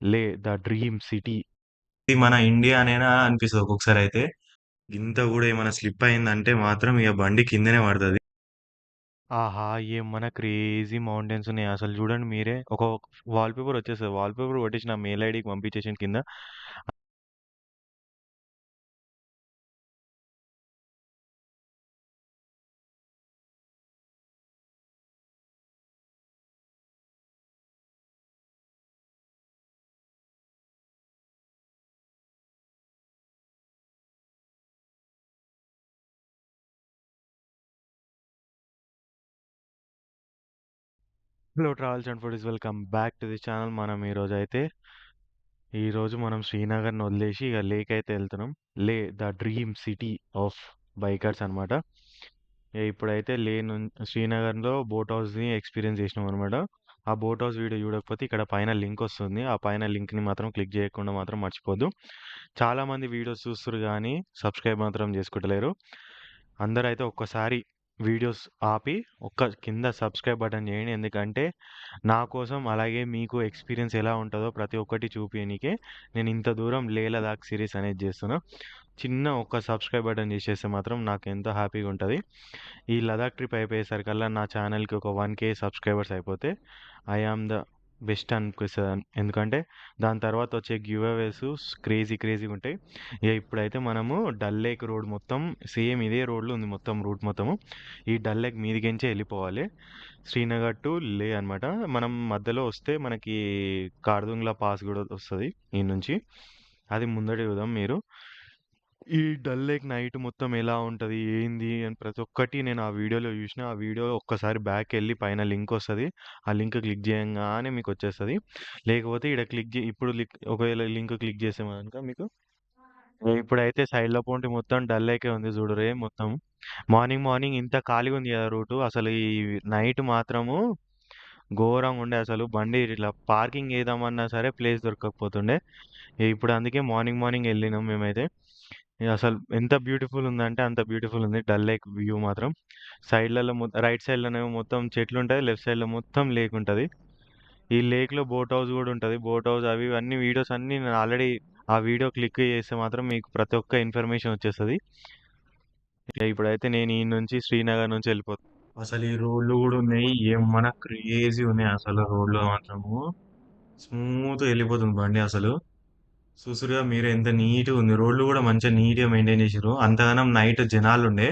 లే the dream city. ఇది మన ఇండియానేనా అనిపిస్తది ఒక్కొక్కసారయితే. గింత గూడా ఏమైనా స్లిప్ అయిందంటే మాత్రం ఇగ బండి కిందనే పడతది. ఆహా! ఏమన్నా క్రేజీ మౌంటైన్స్ ఉన్నాయి. అసలు చూడండి మీరే. ఒక వాల్‌పేపర్ వచ్చేస్తది. వాల్‌పేపర్ కొట్టేసి నా మెయిల్ ఐడీకి పంపించేసేయండి కింద. Hello travels and foodies, welcome back to the channel. ఈరోజు మనం శ్రీనగర్‌ని వదిలేసి ఇక లేక్ అయితే వెళ్తున్నాం. The dream city of bikers అన్నమాట. ఇప్పుడైతే శ్రీనగర్‌లో బోట్ హౌస్‌ని ఎక్స్‌పీరియన్స్ చేసినామన్నమాట. ఆ బోట్ హౌస్ వీడియో చూడకపోతే ఇక్కడ పైన లింక్ వస్తుంది. ఆ పైన లింక్‌ని మాత్రం క్లిక్ చేయకుండా మాత్రం మర్చిపోద్దు. చాలామంది వీడియోస్ చూస్తుర్రు కానీ సబ్స్క్రైబ్ మాత్రం చేసుకుంటలేరు. అందరైతే ఒక్కసారి వీడియోస్ ఆపి కింద సబ్స్క్రైబ్ బటన్ చేయండి. ఎందుకంటే నా కోసం అలాగే మీకు ఎక్స్పీరియన్స్ ఎలా ఉంటుందో ప్రతి ఒక్కటి చూపించనీకే నేను ఇంత దూరం లేహ్ లదాఖ్ సిరీస్ అనేది చేస్తున్నా. చిన్న ఒక్క సబ్స్క్రైబ్ బటన్ చేసేస్తే మాత్రం నాకు ఎంతో హ్యాపీగా ఉంటుంది. ఈ లదాఖ్ ట్రిప్ అయిపోయేసరికల్లా నా ఛానల్కి ఒక 1K సబ్స్క్రైబర్స్ అయిపోతే ఐ ఆమ్ ద బెస్ట్ అనిపిస్తుంది. ఎందుకంటే దాని తర్వాత వచ్చే గివ్ అవేస్ క్రేజీగా ఉంటాయి. ఇక ఇప్పుడైతే మనము డల్ లేక్ రోడ్ మొత్తం సేమ్ ఇదే రోడ్లో ఉంది, మొత్తం రూట్ మొత్తము ఈ డల్ లేక్ మీదికించే వెళ్ళిపోవాలి. శ్రీనగర్ టు లే అనమాట. మనం మధ్యలో వస్తే మనకి కార్దుంగ్లా పాస్ కూడా వస్తుంది ఈ నుంచి. అది ముందట చూద్దాం. మీరు ఈ డల్ లేక్ నైట్ మొత్తం ఎలా ఉంటుంది ఏంది అని ప్రతి ఒక్కటి నేను ఆ వీడియోలో చూసిన. ఆ వీడియో ఒక్కసారి బ్యాక్ వెళ్ళి పైన లింక్ వస్తుంది. ఆ లింక్ క్లిక్ చేయగానే మీకు వచ్చేస్తుంది. లేకపోతే ఇక్కడ ఒకవేళ లింక్ క్లిక్ చేసే కనుక మీకు ఇప్పుడైతే సైడ్లో పోంటి మొత్తం డల్ లేకే ఉంది చూడరే. మొత్తం మార్నింగ్ మార్నింగ్ ఇంత ఖాళీగా ఉంది కదా రూటు. అసలు ఈ నైట్ మాత్రము ఘోరంగా ఉండే. అసలు బండి ఇట్లా పార్కింగ్ చేద్దామన్నా సరే ప్లేస్ దొరకకపోతుండే. ఇప్పుడు అందుకే మార్నింగ్ మార్నింగ్ వెళ్ళినాం మేమైతే. ఇక అసలు ఎంత బ్యూటిఫుల్ ఉందంటే అంత బ్యూటిఫుల్ ఉంది డల్ లేక్ వ్యూ మాత్రం. సైడ్లలో రైట్ సైడ్లోనేమో మొత్తం చెట్లు ఉంటాయి, లెఫ్ట్ సైడ్లో మొత్తం లేక్ ఉంటుంది. ఈ లేక్లో బోట్ హౌస్ కూడా ఉంటుంది. బోట్ హౌస్ అవి అన్ని వీడియోస్ అన్నీ నేను ఆల్రెడీ ఆ వీడియో క్లిక్ చేస్తే మాత్రం మీకు ప్రతి ఒక్క ఇన్ఫర్మేషన్ వచ్చేస్తుంది. ఇక ఇప్పుడైతే నేను ఈ నుంచి శ్రీనగర్ నుంచి వెళ్ళిపోతాను. అసలు ఈ రోడ్లు గూడా ఉన్నాయి. ఏమన్నా క్రేజీ ఉన్నాయి అసలు రోడ్లు మాత్రము. స్మూత్‌గా వెళ్ళిపోతుంది బండి అసలు. చూసురుగా మీరే ఎంత నీట్‌గా ఉంది. రోడ్లు గూడా మంచిగా నీట్‌గా మెయింటైన్ చేసిర్రు. అంతగానం నైట్ జనాలుండే.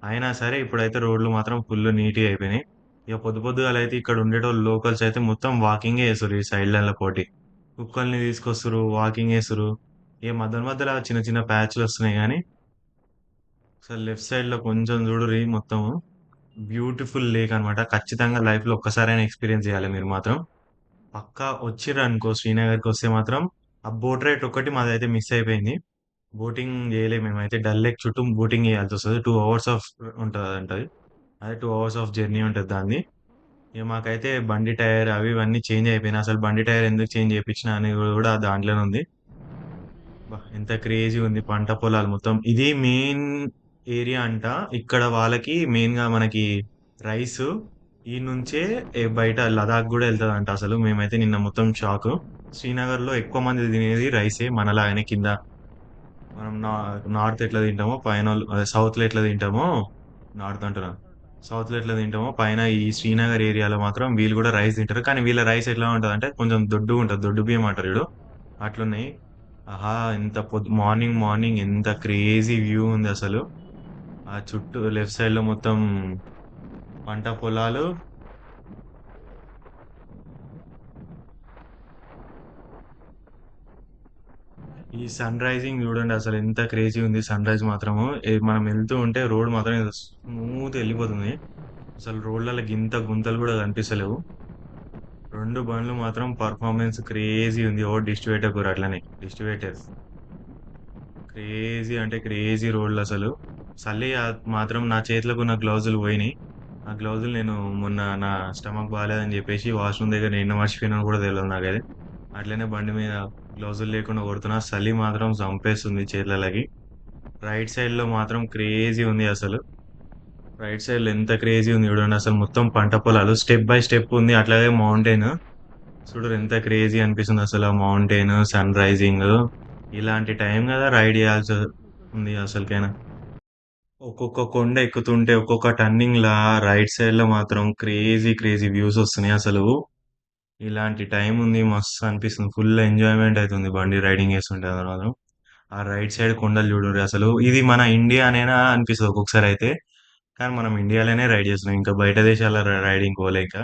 అయినా సరే ఇప్పుడైతే రోడ్లు మాత్రం ఫుల్ నీట్‌గా అయిపోయినాయి. ఇక పొద్దుగాలైతే ఇక్కడ ఉండేటోళ్ళు లోకల్స్ అయితే మొత్తం వాకింగే చేస్తుర్రు ఈ సైడ్‌లల్ల పోటి. కుక్కల్ని తీసుకొస్తుర్రు, వాకింగ్ చేస్తుర్రు. ఇక మధ్యలో చిన్న చిన్న ప్యాచ్‌లు వస్తున్నాయి గానీ, అసలు లెఫ్ట్ సైడ్‌లో కొంచెం చూడుర్రి మొత్తము బ్యూటిఫుల్ లేక్ అన్నమాట. ఖచ్చితంగా లైఫ్‌లో ఒక్కసారైనా ఎక్స్‌పీరియన్స్ చేయాలి మీరు మాత్రం. పక్కా వచ్చిర్రనుకో శ్రీనగర్‌కొస్తే మాత్రం ఆ బోట్ రైడ్ ఒక్కటి మాదైతే మిస్ అయిపోయింది. బోటింగ్ చేయలే మేమైతే. డల్ లేక్ చుట్టూ బోటింగ్ చేయాల్సొస్తది. 2 అవర్స్ ఆఫ్ ఉంటదంటది. అదే 2 అవర్స్ ఆఫ్ జర్నీ ఉంటది దానిది. ఇక మాకైతే బండి టైర్ అవి ఇవన్నీ చేంజ్ అయిపోయినాయి. అసలు బండి టైర్ ఎందుకు చేంజ్ చేపించినా అనేది కూడా దాంట్లోనే ఉంది. ఎంత క్రేజీ ఉంది. పంట పొలాలు మొత్తం. ఇది మెయిన్ ఏరియా అంట. ఇక్కడ వాళ్ళకి మెయిన్‌గా మనకి రైసు ఈ నుంచే బయట లదాఖ్ గూడా ఎళ్తదంట అసలు. మేమైతే నిన్న మొత్తం షాకు. శ్రీనగర్‌లో ఎక్కువ మంది తినేది రైసే మనలాగానే కింద. మనం నార్త్ ఎట్లా తింటామో పైనోళ్ళు అదే సౌత్‌లో ఎట్లా తింటామో నార్త్ అంటున్నా. సౌత్‌లో ఎట్లా తింటామో పైన ఈ శ్రీనగర్ ఏరియాలో మాత్రం వీళ్ళు గూడా రైస్ తింటారు. కానీ వీళ్ళ రైస్ ఎట్లా ఉంటదంటే కొంచెం దొడ్డుగుంటది. దొడ్డు బియ్యం అంటారు చూడు అట్లున్నాయి. ఆహా! మార్నింగ్ మార్నింగ్ ఎంత క్రేజీ వ్యూ ఉంది అసలు. ఆ చుట్టూ లెఫ్ట్ సైడ్‌లో మొత్తం పంట పొలాలు. ఈ సన్ రైజింగ్ చూడండి అసలు ఎంత క్రేజీ ఉంది సన్ రైజ్ మాత్రము. మనం వెళ్తూ ఉంటే రోడ్ మాత్రం స్మూత్ వెళ్ళిపోతుంది. అసలు రోడ్లలో గింత గుంతలు కూడా కనిపిస్తలేవు. రెండు బండ్లు మాత్రం పర్ఫార్మెన్స్ క్రేజీ ఉంది. ఓ దిష్టి పెట్టకుర్రి అట్లనే దిష్టి పెట్టేది. క్రేజీ అంటే క్రేజీ రోడ్లు అసలు. చలి మాత్రం నా చేతులకు ఉన్న గ్లౌజులు పోయినాయి. ఆ గ్లౌజులు నేను మొన్న నా స్టమక్ బాలేదని చెప్పేసి వాష్రూమ్ దగ్గర ఎన్న మర్చిపోయినా కూడా తెలియదు నాకది. అట్లనే బండి మీద గ్లౌజులు లేకుండా కొడుతున్నా. చలి మాత్రం చంపేస్తుంది చేతులకి. రైట్ సైడ్ లో మాత్రం క్రేజీ ఉంది అసలు. రైట్ సైడ్ లో ఎంత క్రేజీ ఉంది చూడండి అసలు. మొత్తం పంట పొలాలు స్టెప్ బై స్టెప్ ఉంది. అట్లాగే మౌంటైన్ చూడు ఎంత క్రేజీ అనిపిస్తుంది అసలు ఆ మౌంటైన్ సన్ రైజింగ్ ఇలాంటి టైం కదా రైడ్ చేయాల్సి ఉంది అసలుకైనా. ఒక్కొక్క కొండ ఎక్కుతుంటే ఒక్కొక్క టర్నింగ్ లా రైట్ సైడ్ లో మాత్రం క్రేజీ క్రేజీ వ్యూస్ వస్తున్నాయి అసలు. ఇలాంటి టైం ఉంది మస్తు అనిపిస్తుంది, ఫుల్ ఎంజాయ్మెంట్ అవుతుంది బండి రైడింగ్ చేస్తుంటే అది మాత్రం. ఆ రైట్ సైడ్ కొండలు చూడండి అసలు, ఇది మన ఇండియానేనా అనిపిస్తుంది ఒక్కొక్కసారి అయితే. కానీ మనం ఇండియాలోనే రైడ్ చేస్తున్నాం, ఇంకా బయట దేశాల రైడింగ్ పోలేక.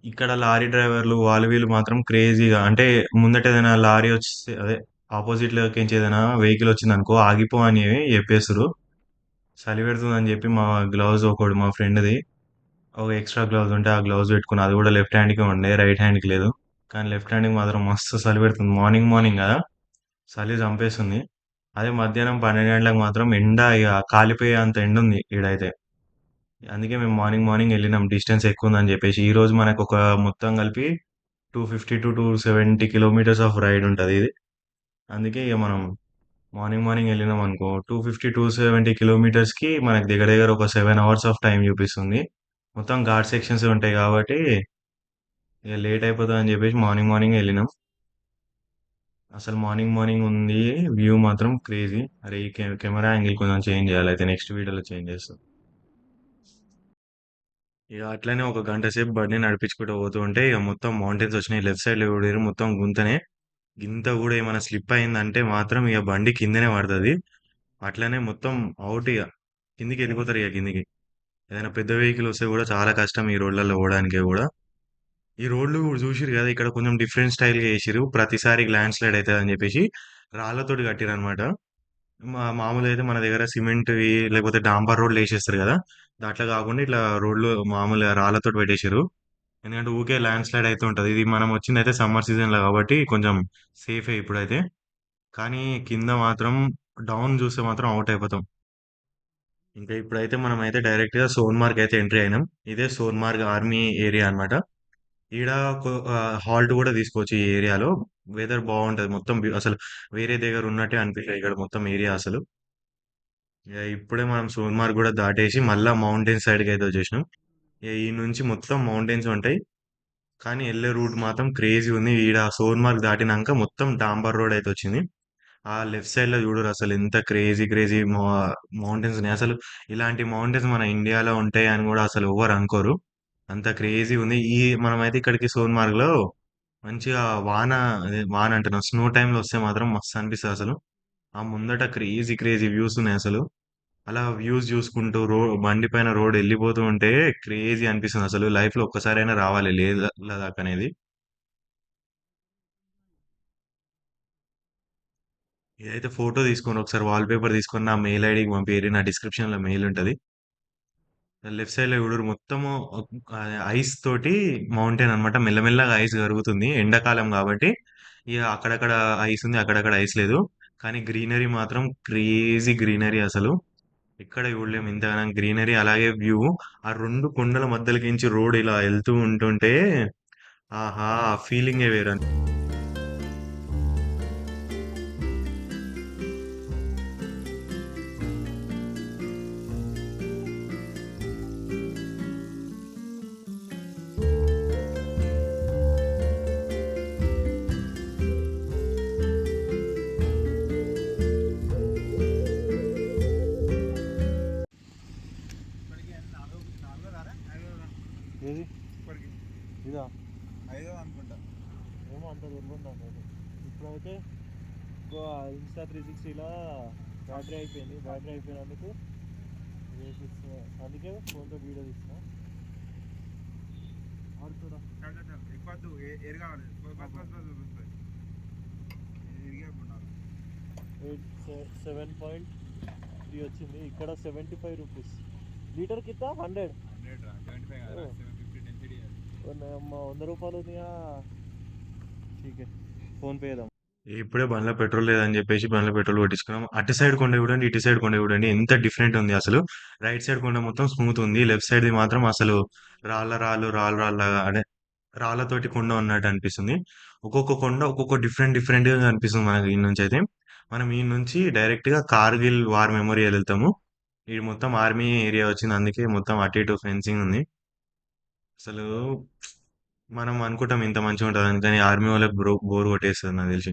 ఇక్కడ లారీ డ్రైవర్లు వాళ్ళు వీళ్ళు మాత్రం క్రేజీగా అంటే, ముందట ఏదైనా లారీ వచ్చి అదే ఆపోజిట్ లోకి ఏదైనా వెహికల్ వచ్చింది అనుకో ఆగిపో అని చెప్పేస్తారు. చలి పెడుతుందని చెప్పి మా గ్లౌజ్ ఒకడు మా ఫ్రెండ్ది ఒక ఎక్స్ట్రా గ్లౌజ్ ఉంటే ఆ గ్లౌజ్ పెట్టుకుని, అది కూడా లెఫ్ట్ హ్యాండ్కి ఉండే రైట్ హ్యాండ్కి లేదు. కానీ లెఫ్ట్ హ్యాండ్కి మాత్రం మస్తు చలి పెడుతుంది, మార్నింగ్ మార్నింగ్ కదా చలి చంపేస్తుంది. అదే మధ్యాహ్నం 12 గంటలకు మాత్రం ఎండ ఇక కాలిపోయే అంత ఎండ ఉంది ఈడైతే. అందుకే మేము మార్నింగ్ మార్నింగ్ వెళ్ళినాం, డిస్టెన్స్ ఎక్కువ ఉందని చెప్పేసి. ఈ రోజు మనకు ఒక మొత్తం కలిపి 250 to 270 కిలోమీటర్స్ ఆఫ్ రైడ్ ఉంటుంది ఇది. అందుకే ఇక మనం మార్నింగ్ మార్నింగ్ వెళ్ళినాం అనుకో 250 to 270 కిలోమీటర్స్కి మనకి దగ్గర దగ్గర ఒక 7 hours ఆఫ్ టైం చూపిస్తుంది. మొత్తం ఘాట్ సెక్షన్స్ ఉంటాయి కాబట్టి ఇక లేట్ అయిపోతుంది అని చెప్పేసి మార్నింగ్ మార్నింగ్ వెళ్ళినాం. అసలు మార్నింగ్ మార్నింగ్ ఉంది వ్యూ మాత్రం క్రేజీ. అరే ఈ కెమెరా యాంగిల్ కొంచెం చేంజ్ చేయాలి, అయితే నెక్స్ట్ వీడియోలో చేంజ్ చేస్తాం. ఇక అట్లనే ఒక గంట సేపు బండి నడిపించుకుంటూ పోతూ ఉంటే ఇక మొత్తం మౌంటైన్స్ వచ్చినాయి లెఫ్ట్ సైడ్ లో కూడా మొత్తం గుంతనే. గింత కూడా ఏమైనా స్లిప్ అయిందంటే మాత్రం ఇక బండి కిందనే పడుతుంది. అట్లనే మొత్తం అవుట్ ఇక కిందికి వెళ్ళిపోతారు ఇక కిందికి. ఏదైనా పెద్ద వెహికల్ వస్తే కూడా చాలా కష్టం ఈ రోడ్లలో పోవడానికి కూడా. ఈ రోడ్లు చూసిరు కదా ఇక్కడ కొంచెం డిఫరెంట్ స్టైల్ గా వేసిరు, ప్రతిసారి ల్యాండ్ స్లైడ్ అవుతుంది అని చెప్పేసి రాళ్లతోటి కట్టిరు అనమాట. మామూలుగా అయితే మన దగ్గర సిమెంట్ లేకపోతే డాంబర్ రోడ్లు వేసేస్తారు కదా, దాంట్లో కాకుండా ఇట్లా రోడ్లు మామూలుగా రాళ్లతోటి పెట్టేశారు. ఎందుకంటే ఊకే ల్యాండ్ స్లైడ్ అయితే ఉంటది. ఇది మనం వచ్చింది అయితే సమ్మర్ సీజన్ లో కాబట్టి కొంచెం సేఫే ఇప్పుడైతే. కానీ కింద మాత్రం డౌన్ చూస్తే మాత్రం అవుట్ అయిపోతాం. ఇంకా ఇప్పుడైతే మనం అయితే డైరెక్ట్ గా సోన్మార్గ్ అయితే ఎంట్రీ అయినాం. ఇదే సోన్మార్గ్ ఆర్మీ ఏరియా అన్నమాట. ఈడ హాల్ట్ కూడా తీసుకోవచ్చు ఈ ఏరియాలో. వెదర్ బాగుంటది మొత్తం అసలు వేరే దగ్గర ఉన్నట్టే అనిపించాయి ఇక్కడ మొత్తం ఏరియా అసలు. ఇక ఇప్పుడే మనం సోన్మార్గ్ కూడా దాటేసి మళ్ళా మౌంటైన్ సైడ్కి అయితే వచ్చేసినాం. ఇక ఈ నుంచి మొత్తం మౌంటైన్స్ ఉంటాయి. కానీ వెళ్ళే రూట్ మాత్రం క్రేజీ ఉంది. ఈడ సోన్మార్గ్ దాటినాక మొత్తం డాంబర్ రోడ్ అయితే వచ్చింది. ఆ లెఫ్ట్ సైడ్ లో చూడరు అసలు ఎంత క్రేజీ క్రేజీ మౌంటైన్స్ ఉన్నాయి అసలు. ఇలాంటి మౌంటైన్స్ మన ఇండియాలో ఉంటాయి అని కూడా అసలు ఎవరు అనుకోరు, అంత క్రేజీ ఉంది. మనమైతే ఇక్కడికి సోన్మార్గ్ లో మంచిగా వాన, అదే వాన అంటున్నా స్నో టైంలో వస్తే మాత్రం మస్తు అనిపిస్తుంది అసలు. ఆ ముందట క్రేజీ క్రేజీ వ్యూస్ ఉన్నాయి అసలు. అలా వ్యూస్ చూసుకుంటూ బండి పైన రోడ్ వెళ్ళిపోతూ ఉంటే క్రేజీ అనిపిస్తుంది అసలు. లైఫ్ లో ఒక్కసారైనా రావాలి లేదు లదాఖ్ అనేది. ఇదైతే ఫోటో తీసుకొని ఒకసారి వాల్ పేపర్ తీసుకొని నా మెయిల్ ఐడికి పంపించి, నా డిస్క్రిప్షన్ లో మెయిల్ ఉంటది. లెఫ్ట్ సైడ్ లో చూడరు మొత్తము ఐస్ తోటి మౌంటైన్ అన్నమాట. మెల్లమెల్లగా ఐస్ కరుగుతుంది ఎండాకాలం కాబట్టి. ఇక అక్కడక్కడ ఐస్ ఉంది, అక్కడక్కడ ఐస్ లేదు. కానీ గ్రీనరీ మాత్రం క్రేజీ గ్రీనరీ అసలు. ఎక్కడ చూడలేము ఇంతగానం గ్రీనరీ. అలాగే వ్యూ ఆ రెండు కొండల మధ్యలోకించి రోడ్ ఇలా వెళ్తూ ఉంటుంటే ఆహా ఫీలింగే వేరు. ఏది ఇప్పటికి ఇదా 5 అనుకుంటా. ఏమో అంత తెలియదు. ఇప్పుడైతే ఇన్స్టా 360లో బ్యాటరీ అయిపోయింది. బ్యాటరీ అయిపోయినందుకు అందుకే ఫోన్తో వీడియో తీస్తున్నా. ఆడుతున్నా ఎక్కువ ఎరు కావాలి ఎరిగేకున్నారు. 7.3 వచ్చింది. ఇక్కడ 75 రూపీస్ లీటర్ కింద 100. 75 కాదు 750 డెన్సిటీ. అమ్మ 100 రూపాయలు ఉన్నాయా? ఠీకే ఫోన్ పే చేద్దాం. ఇప్పుడే బండ్లో పెట్రోల్ లేదని చెప్పేసి బండ్లో పెట్రోల్ కొట్టించుకున్నాం. అటు సైడ్ కొండ చూడండి, ఇటు సైడ్ కొండ చూడండి ఎంత డిఫరెంట్ ఉంది అసలు. రైట్ సైడ్ కొండ మొత్తం స్మూత్ ఉంది, లెఫ్ట్ సైడ్ మాత్రం అసలు రాళ్ళ అదే రాళ్ళతోటి కొండ ఉన్నట్టు అనిపిస్తుంది. ఒక్కొక్క కొండ ఒక్కొక్క డిఫరెంట్ డిఫరెంట్ గా అనిపిస్తుంది మనకి ఈ నుంచి అయితే. మనం ఈ నుంచి డైరెక్ట్ గా కార్గిల్ వార్ మెమోరియల్ వెళ్తాము. ఇది మొత్తం ఆర్మీ ఏరియా వచ్చింది, అందుకే మొత్తం అటు ఇటు ఫెన్సింగ్ ఉంది అసలు. మనం అనుకుంటాం ఇంత మంచిగా ఉంటుందని, కానీ ఆర్మీ వాళ్ళకి బోర్ కొట్టేస్తుంది నాకు తెలిసి.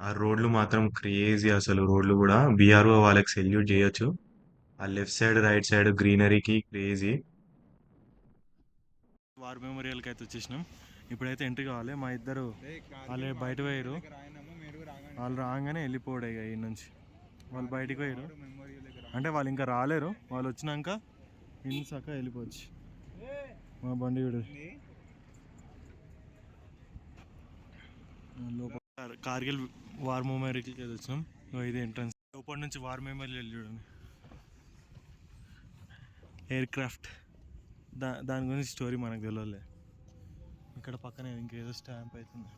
ఆ రోడ్లు మాత్రం క్రేజీ అసలు. రోడ్లు కూడా బీఆర్ఓ వాళ్ళకి సెల్యూట్ చేయొచ్చు. ఆ లెఫ్ట్ సైడ్ రైట్ సైడ్ గ్రీనరీకి క్రేజీ. వార్ మెమోరియల్కి అయితే వచ్చేసినాం. ఇప్పుడైతే ఎంట్రీ కావాలి. మా ఇద్దరు వాళ్ళు బయట పోయారు. వాళ్ళు రాగానే వెళ్ళిపోయాడు ఇక ఈ నుంచి. వాళ్ళు బయటికి పోయారు అంటే వాళ్ళు ఇంకా రాలేరు. వాళ్ళు వచ్చినాక ఇన్సాక వెళ్ళిపోవచ్చు. మా బండి వీడు కార్గిల్ వార్ మెమోరియల్కి వచ్చినాం. ఇది ఎంట్రన్స్. లోపల నుంచి వార్ మెమోరియల్ చూడండి. ఎయిర్ క్రాఫ్ట్ దాని గురించి స్టోరీ మనకు తెలియలే. ఇక్కడ పక్కనే ఇంకేదో స్టాంప్ అవుతుంది.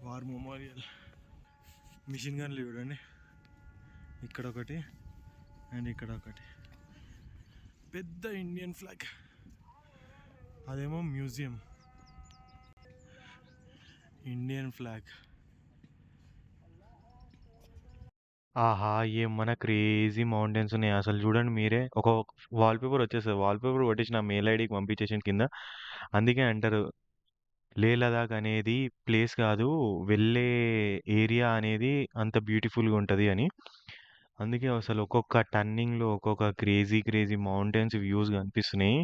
War memorial. మిషన్ గన్లు చూడండి. ఇక్కడ ఒకటి అండ్ ఇక్కడ ఒకటి. పెద్ద ఇండియన్ ఫ్లాగ్. అదేమో మ్యూజియం. Indian flag. ఆహా, ఏమన్నా క్రేజీ మౌంటైన్స్ ఉన్నాయి అసలు. చూడండి మీరే. ఒక వాల్పేపర్ వచ్చేస్తుంది. వాల్పేపర్ కొట్టేసి నా మెయిల్ ఐడికి పంపించేసిన కింద. అందుకే అంటారు లే లదాఖ్ అనేది ప్లేస్ కాదు, వెళ్ళే ఏరియా అనేది అంత బ్యూటిఫుల్గా ఉంటుంది అని. అందుకే అసలు ఒక్కొక్క టర్నింగ్లో ఒక్కొక్క క్రేజీ క్రేజీ మౌంటైన్స్ వ్యూస్ కనిపిస్తున్నాయి.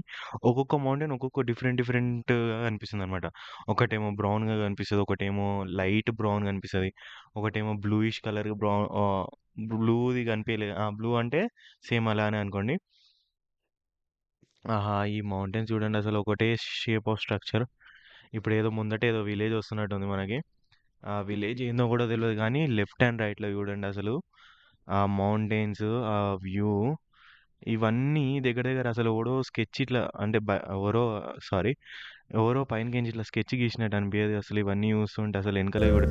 ఒక్కొక్క మౌంటైన్ ఒక్కొక్క డిఫరెంట్ డిఫరెంట్గా కనిపిస్తుంది అనమాట. ఒకటేమో బ్రౌన్గా కనిపిస్తుంది, ఒకటేమో లైట్ బ్రౌన్ కనిపిస్తుంది, ఒకటేమో బ్లూయిష్ కలర్ బ్లూది కనిపించలేదు. బ్లూ అంటే సేమ్ అలానే అనుకోండి. ఆహా, ఈ మౌంటైన్స్ చూడండి అసలు. ఒకటే షేప్ ఆఫ్ స్ట్రక్చర్. ఇప్పుడు ఏదో ముందట ఏదో విలేజ్ వస్తున్నట్టుంది మనకి. ఆ విలేజ్ ఏందో కూడా తెలియదు, కానీ లెఫ్ట్ అండ్ రైట్లో చూడండి అసలు ఆ మౌంటైన్స్, ఆ వ్యూ, ఇవన్నీ దగ్గర దగ్గర అసలు ఎవరో స్కెచ్ ఇట్లా అంటే ఎవరో సారీ ఎవరో పైనకించి ఇట్లా స్కెచ్ గీసినట్టు అనిపించేది అసలు. ఇవన్నీ చూస్తుంటే అసలు వెనకలే కూడా.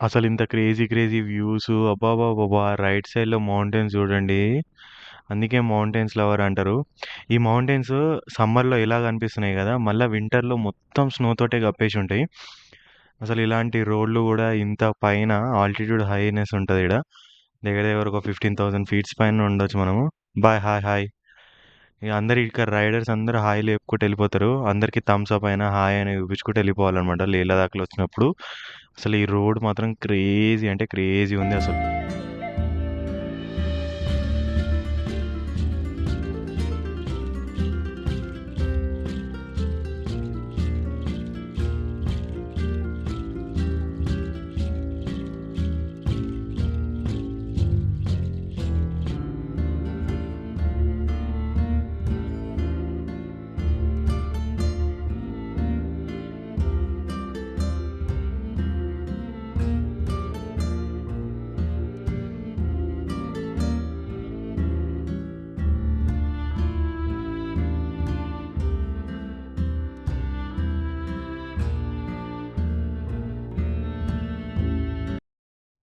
అసలు ఇంత క్రేజీ క్రేజీ వ్యూస్. అబ్బాబాబా, రైట్ సైడ్లో మౌంటైన్స్ చూడండి. అందుకే మౌంటైన్స్ లవర్ అంటారు. ఈ మౌంటైన్స్ సమ్మర్లో ఇలా కనిపిస్తున్నాయి కదా, మళ్ళీ వింటర్లో మొత్తం స్నోతోటే కప్పేసి ఉంటాయి. అసలు ఇలాంటి రోడ్లు కూడా ఇంత పైన ఆల్టిట్యూడ్ హైనెస్ ఉంటుంది ఇక్కడ. దగ్గర దగ్గర ఒక 15,000 ఫీట్స్ పైన ఉండొచ్చు మనము. Bye hi hi. ఇక అందరు ఇక్కడ రైడర్స్ అందరూ హాయిలు చెప్పుకుంటూ వెళ్ళిపోతారు. అందరికీ థమ్స్ అప్ అయినా హాయ్ అని చూపించుకుంటూ వెళ్ళిపోవాలన్నమాట లేహ్ లదాఖ్లో వచ్చినప్పుడు. అసలు ఈ రోడ్ మాత్రం క్రేజీ అంటే క్రేజీ ఉంది అసలు.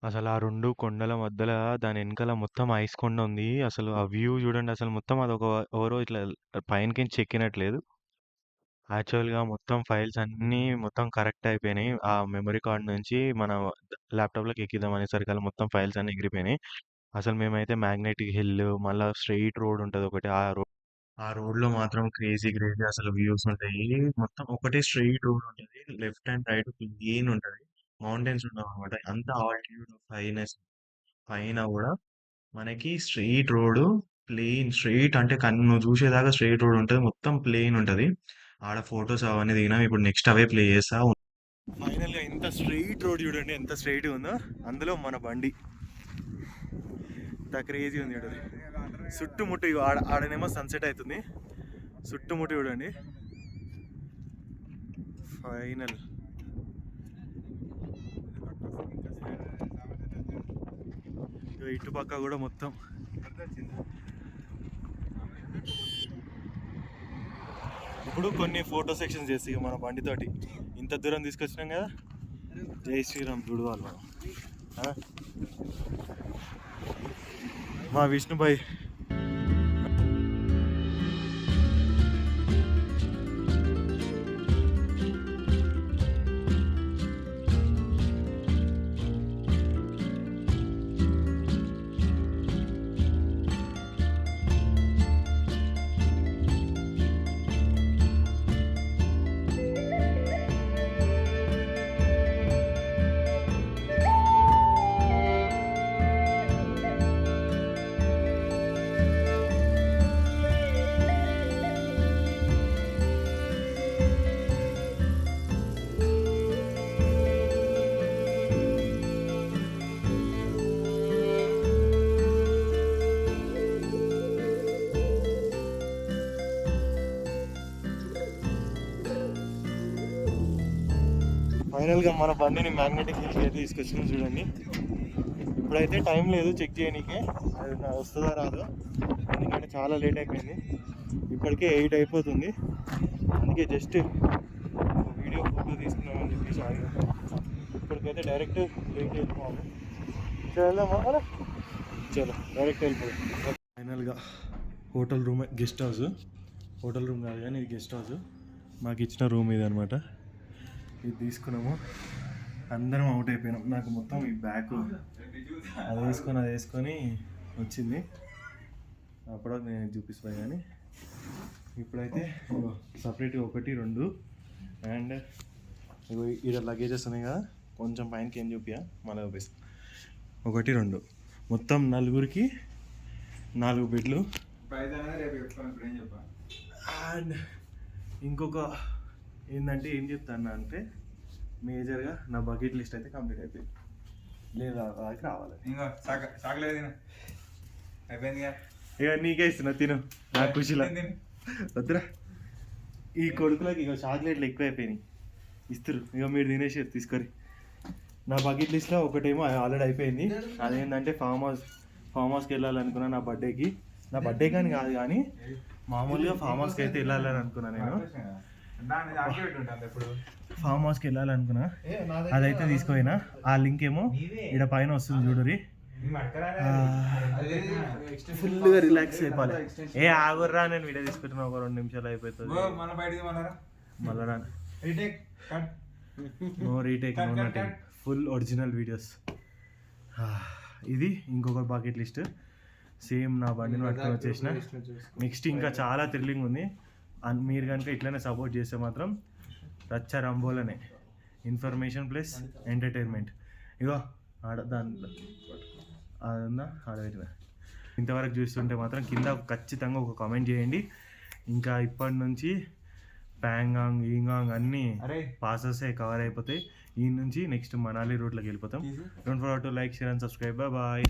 అసలు ఆ రెండు కొండల మధ్యలో దాని వెనకాల మొత్తం ఐస్ కొండ ఉంది. అసలు ఆ వ్యూ చూడండి అసలు. మొత్తం అదొక ఎవరో ఇట్లా పైనకించి ఎక్కినట్లేదు. యాక్చువల్గా మొత్తం ఫైల్స్ అన్నీ మొత్తం కరెక్ట్ అయిపోయినాయి. ఆ మెమరీ కార్డ్ నుంచి మన ల్యాప్టాప్లోకి ఎక్కిద్దాం అనేసరికల్లా మొత్తం ఫైల్స్ అన్నీ ఎగిరిపోయినాయి. అసలు మేమైతే మ్యాగ్నెటిక్ హిల్, మళ్ళీ స్ట్రెయిట్ రోడ్ ఉంటుంది ఒకటి. ఆ రోడ్లో మాత్రం క్రేజీ క్రేజీ అసలు వ్యూస్ ఉంటాయి. మొత్తం ఒకటే స్ట్రెయిట్ రోడ్ ఉంటుంది. లెఫ్ట్ అండ్ రైట్ క్లీన్ ఉంటుంది. మౌంటైన్స్ ఉండవు అనమాట. అంత ఆల్టిట్యూడ్ ఆఫ్ హైనెస్ పైన కూడా మనకి స్ట్రెయిట్ రోడ్, ప్లెయిన్ స్ట్రెయిట్ అంటే కన్ను చూసేదాకా స్ట్రెయిట్ రోడ్ ఉంటుంది. మొత్తం ప్లెయిన్ ఉంటుంది. ఆడ ఫొటోస్ అవన్నీ దిగినాం. ఇప్పుడు నెక్స్ట్ అవే ప్లే చేస్తా. ఫైనల్గా ఇంత స్ట్రెయిట్ రోడ్ చూడండి, ఎంత స్ట్రెయిట్ ఉందో. అందులో మన బండి ఇంత క్రేజీ ఉంది చూడండి. చుట్టుముట్టు ఆడనేమో సన్సెట్ అవుతుంది, చుట్టుముట్టి చూడండి. ఫైనల్ ఇటు పక్క కూడా మొత్తం ఇప్పుడు కొన్ని ఫోటో సెక్షన్స్ చేసి మన బండితోటి ఇంత దూరం తీసుకొచ్చినాం కదా. జై శ్రీరామ్ చూడవాలి మనం. మా విష్ణుభాయ్ ఫైనల్గా మన బండిని మ్యాగ్నెటిక్ హిల్స్కి అయితే తీసుకొచ్చినాం చూడండి. ఇప్పుడైతే టైం లేదు చెక్ చేయడానికి, అది వస్తుందా రాదో, ఎందుకంటే చాలా లేట్ అయిపోయింది. ఇప్పటికే 8 అయిపోతుంది. అందుకే జస్ట్ వీడియో ఫోటో తీసుకున్నామని చెప్పేసి ఆగినాం. ఇప్పటికైతే డైరెక్ట్ లేట్ వెళ్ళిపోవాలి. వెళ్దామా? చలో డైరెక్ట్ వెళ్ళిపోయాం. ఫైనల్గా hotel room, guest house, hotel room కాదు కానీ ఇది గెస్ట్ హౌస్. మాకు ఇచ్చిన రూమ్ ఇది అనమాట. ఇది తీసుకున్నాము, అందరం అవుట్ అయిపోయినాం. నాకు మొత్తం ఈ బ్యాగ్ అది వేసుకొని వచ్చింది. అప్పుడు నేను చూపిస్తాను కానీ ఇప్పుడైతే సపరేట్గా 1, 2 అండ్ ఇక్కడ లగేజెస్ ఉన్నాయి కదా, కొంచెం పైనకి ఏం చూపియా మళ్ళీ చూపిస్తాను. 1, 2 మొత్తం 4కి 4 బెడ్లు. అండ్ ఇంకొక ఏంటంటే ఏం చెప్తాను అంటే మేజర్గా నా బకెట్ లిస్ట్ అయితే కంప్లీట్ అయిపోయింది. లేదా దానికి రావాలి. ఇక నీకే ఇస్తున్నా, తిను. నా ఖుషిలా వద్దురా. ఈ కొడుకులకి ఇక చాక్లెట్లు ఎక్కువ అయిపోయినాయి, ఇస్తారు. ఇక మీరు తినేసారు తీసుకొని. నా బకెట్ లిస్ట్లో ఒకటేమో ఆల్రెడీ అయిపోయింది. అదేంటంటే ఫామ్ హౌస్కి వెళ్ళాలనుకున్నా నా బర్త్డేకి. నా బర్త్డే కానీ కాదు కానీ మామూలుగా ఫామ్ హౌస్కి అయితే వెళ్ళాలని అనుకున్నా. నేను ఫామ్ హౌస్కి వెళ్ళాలనుకున్నా, అదైతే తీసుకుపోయినా. ఆ లింక్ ఏమో ఇక్కడ పైన వస్తుంది చూడరి. ఫుల్గా రిలాక్స్ అయిపోవాలి. ఆగుర్రా, నేను వీడియో తీసుకుంటున్నా, ఒక 2 నిమిషాలు అయిపోతుంది. మళ్ళా no retake, no nothing, full original videos. ఇది ఇంకొక బకెట్ లిస్ట్. సేమ్ నా బండిని పట్టుకొని వచ్చేసిన. నెక్స్ట్ ఇంకా చాలా థ్రిల్లింగ్ ఉంది. మీరు కనుక ఇట్లనే సపోర్ట్ చేస్తే మాత్రం రచ్చ రంబోలనే ఇన్ఫర్మేషన్ ప్లస్ ఎంటర్టైన్మెంట్. ఇగో దాంట్లో అదంతా ఆడబెట్టిన. ఇంతవరకు చూస్తుంటే మాత్రం కింద ఖచ్చితంగా ఒక కామెంట్ చేయండి. ఇంకా ఇప్పటి నుంచి ప్యాంగాంగ్, ఈంగాంగ్ అన్నీ పాసెస్ కవర్ అయిపోతాయి. ఈ నుంచి నెక్స్ట్ మనాలి రూట్లోకి వెళ్ళిపోతాం. Don't forget to like, share and subscribe. Bye.